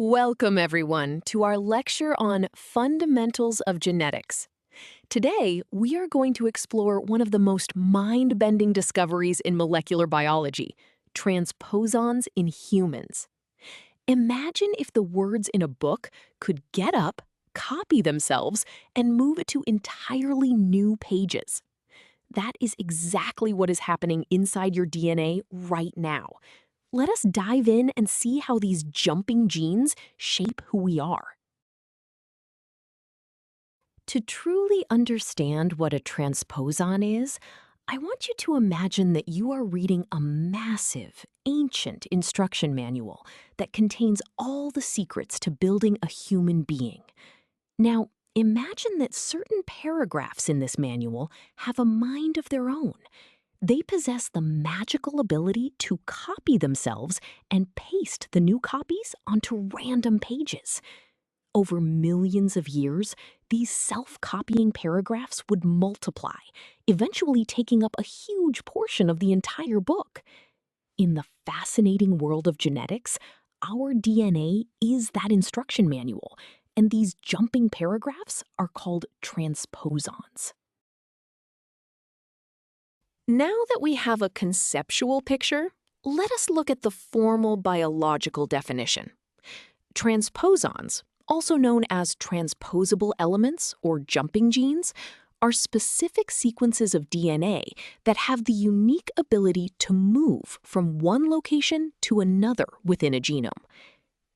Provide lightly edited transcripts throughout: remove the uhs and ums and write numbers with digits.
Welcome, everyone, to our lecture on Fundamentals of Genetics. Today, we are going to explore one of the most mind-bending discoveries in molecular biology, transposons in humans. Imagine if the words in a book could get up, copy themselves, and move to entirely new pages. That is exactly what is happening inside your DNA right now. Let us dive in and see how these jumping genes shape who we are. To truly understand what a transposon is, I want you to imagine that you are reading a massive, ancient instruction manual that contains all the secrets to building a human being. Now, imagine that certain paragraphs in this manual have a mind of their own. They possess the magical ability to copy themselves and paste the new copies onto random pages. Over millions of years, these self-copying paragraphs would multiply, eventually taking up a huge portion of the entire book. In the fascinating world of genetics, our DNA is that instruction manual, and these jumping paragraphs are called transposons. Now that we have a conceptual picture, let us look at the formal biological definition. Transposons, also known as transposable elements or jumping genes, are specific sequences of DNA that have the unique ability to move from one location to another within a genome.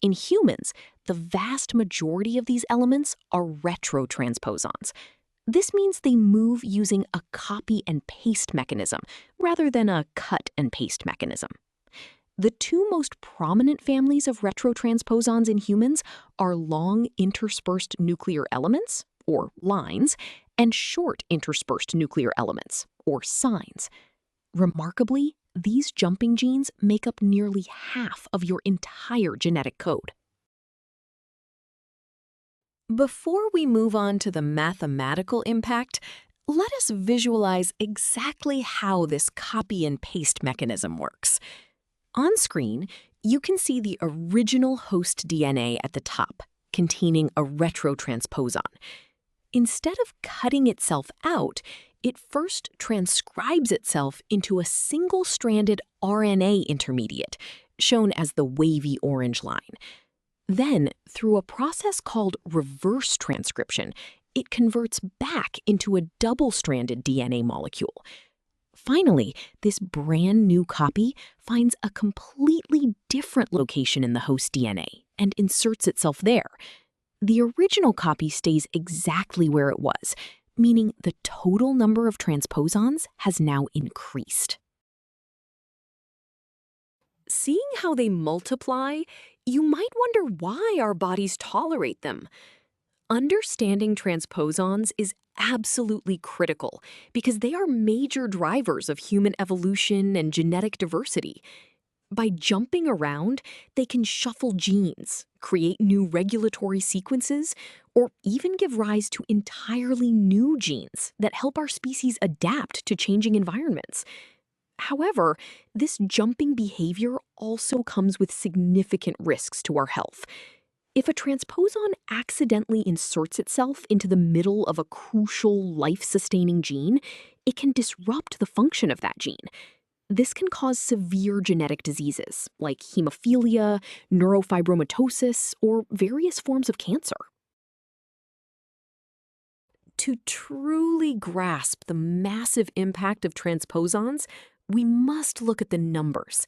In humans, the vast majority of these elements are retrotransposons. This means they move using a copy and paste mechanism rather than a cut and paste mechanism. The two most prominent families of retrotransposons in humans are long interspersed nuclear elements, or lines, and short interspersed nuclear elements, or signs. Remarkably, these jumping genes make up nearly half of your entire genetic code. Before we move on to the mathematical impact, let us visualize exactly how this copy and paste mechanism works. On screen, you can see the original host DNA at the top, containing a retrotransposon. Instead of cutting itself out, it first transcribes itself into a single-stranded RNA intermediate, shown as the wavy orange line. Then, through a process called reverse transcription, it converts back into a double-stranded DNA molecule. Finally, this brand new copy finds a completely different location in the host DNA and inserts itself there. The original copy stays exactly where it was, meaning the total number of transposons has now increased. Seeing how they multiply, you might wonder why our bodies tolerate them. Understanding transposons is absolutely critical because they are major drivers of human evolution and genetic diversity. By jumping around, they can shuffle genes, create new regulatory sequences, or even give rise to entirely new genes that help our species adapt to changing environments. However, this jumping behavior also comes with significant risks to our health. If a transposon accidentally inserts itself into the middle of a crucial life-sustaining gene, it can disrupt the function of that gene. This can cause severe genetic diseases like hemophilia, neurofibromatosis, or various forms of cancer. To truly grasp the massive impact of transposons, we must look at the numbers.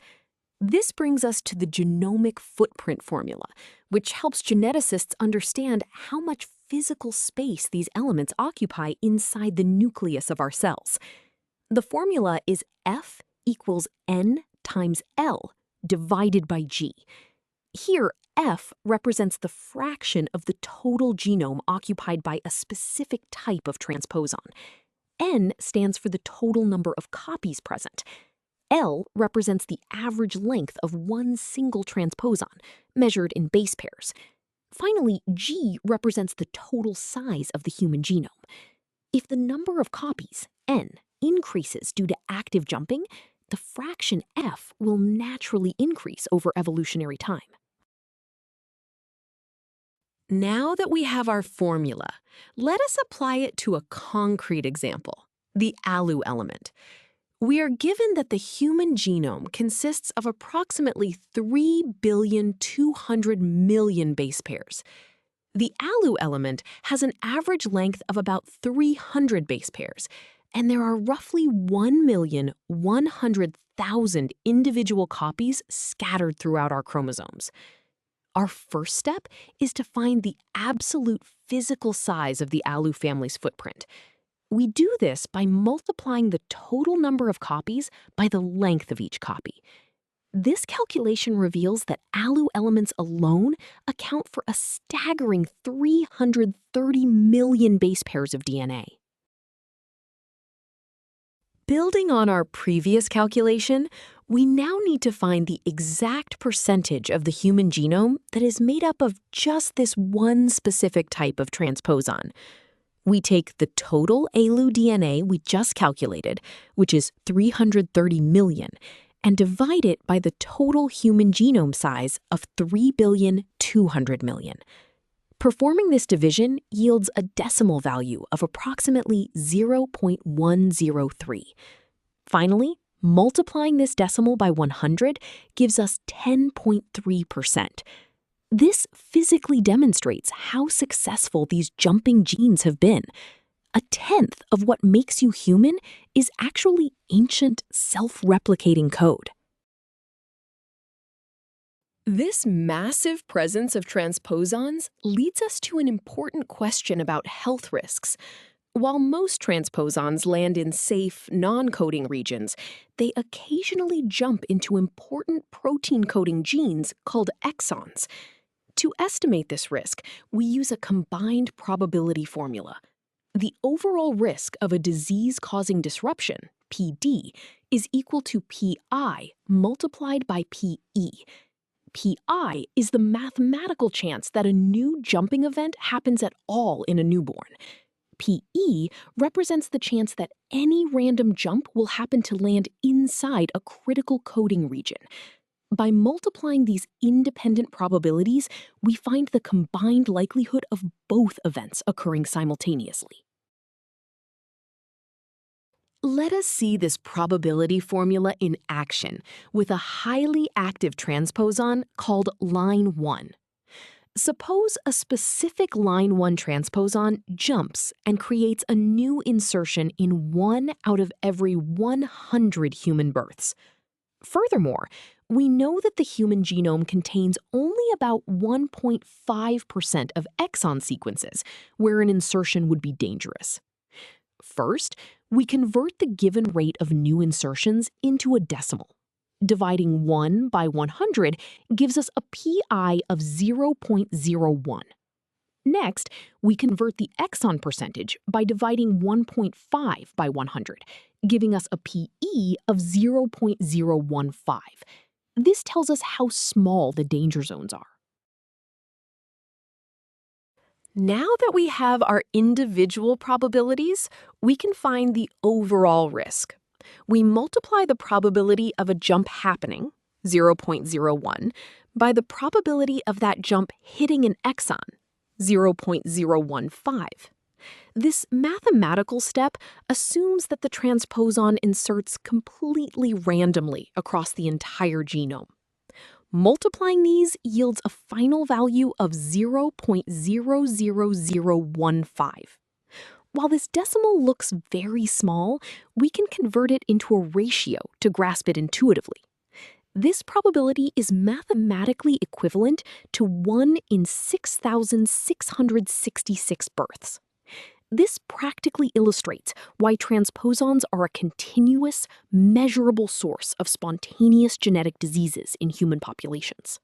This brings us to the genomic footprint formula, which helps geneticists understand how much physical space these elements occupy inside the nucleus of our cells. The formula is F equals N times L divided by G. Here, F represents the fraction of the total genome occupied by a specific type of transposon. N stands for the total number of copies present. L represents the average length of one single transposon, measured in base pairs. Finally, G represents the total size of the human genome. If the number of copies, N, increases due to active jumping, the fraction F will naturally increase over evolutionary time. Now that we have our formula, let us apply it to a concrete example, the alu element. We are given that the human genome consists of approximately 3,200,000,000 base pairs. The alu element has an average length of about 300 base pairs, and there are roughly 1,100,000 individual copies scattered throughout our chromosomes. Our first step is to find the absolute physical size of the alu family's footprint. We do this by multiplying the total number of copies by the length of each copy. This calculation reveals that alu elements alone account for a staggering 330 million base pairs of DNA. Building on our previous calculation, we now need to find the exact percentage of the human genome that is made up of just this one specific type of transposon. We take the total alu DNA we just calculated, which is 330 million, and divide it by the total human genome size of 3,200,000,000. Performing this division yields a decimal value of approximately 0.103. Finally, multiplying this decimal by 100 gives us 10.3%. This physically demonstrates how successful these jumping genes have been. A tenth of what makes you human is actually ancient, self-replicating code. This massive presence of transposons leads us to an important question about health risks. While most transposons land in safe, non-coding regions, they occasionally jump into important protein-coding genes called exons. To estimate this risk, we use a combined probability formula. The overall risk of a disease-causing disruption, PD, is equal to PI multiplied by PE. PI is the mathematical chance that a new jumping event happens at all in a newborn. PE represents the chance that any random jump will happen to land inside a critical coding region. By multiplying these independent probabilities, we find the combined likelihood of both events occurring simultaneously. Let us see this probability formula in action with a highly active transposon called line 1. Suppose a specific line 1 transposon jumps and creates a new insertion in 1 out of every 100 human births. Furthermore, we know that the human genome contains only about 1.5% of exon sequences where an insertion would be dangerous. First, we convert the given rate of new insertions into a decimal. Dividing 1 by 100 gives us a PI of 0.01. Next, we convert the exon percentage by dividing 1.5 by 100, giving us a PE of 0.015. This tells us how small the danger zones are. Now that we have our individual probabilities, we can find the overall risk. We multiply the probability of a jump happening, 0.01, by the probability of that jump hitting an exon, 0.015. This mathematical step assumes that the transposon inserts completely randomly across the entire genome. Multiplying these yields a final value of 0.00015. While this decimal looks very small, we can convert it into a ratio to grasp it intuitively. This probability is mathematically equivalent to 1 in 6,666 births. This practically illustrates why transposons are a continuous, measurable source of spontaneous genetic diseases in human populations.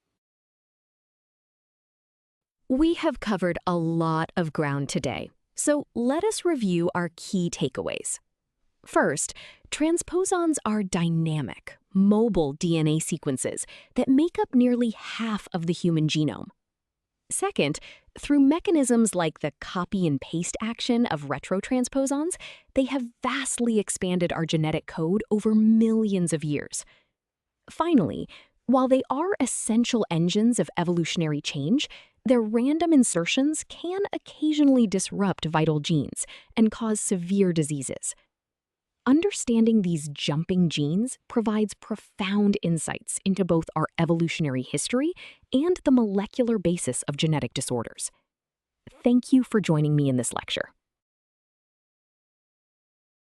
We have covered a lot of ground today, so let us review our key takeaways. First, transposons are dynamic, mobile DNA sequences that make up nearly half of the human genome. Second, through mechanisms like the copy and paste action of retrotransposons, they have vastly expanded our genetic code over millions of years. Finally, while they are essential engines of evolutionary change, Their random insertions can occasionally disrupt vital genes and cause severe diseases. Understanding these jumping genes provides profound insights into both our evolutionary history and the molecular basis of genetic disorders. Thank you for joining me in this lecture.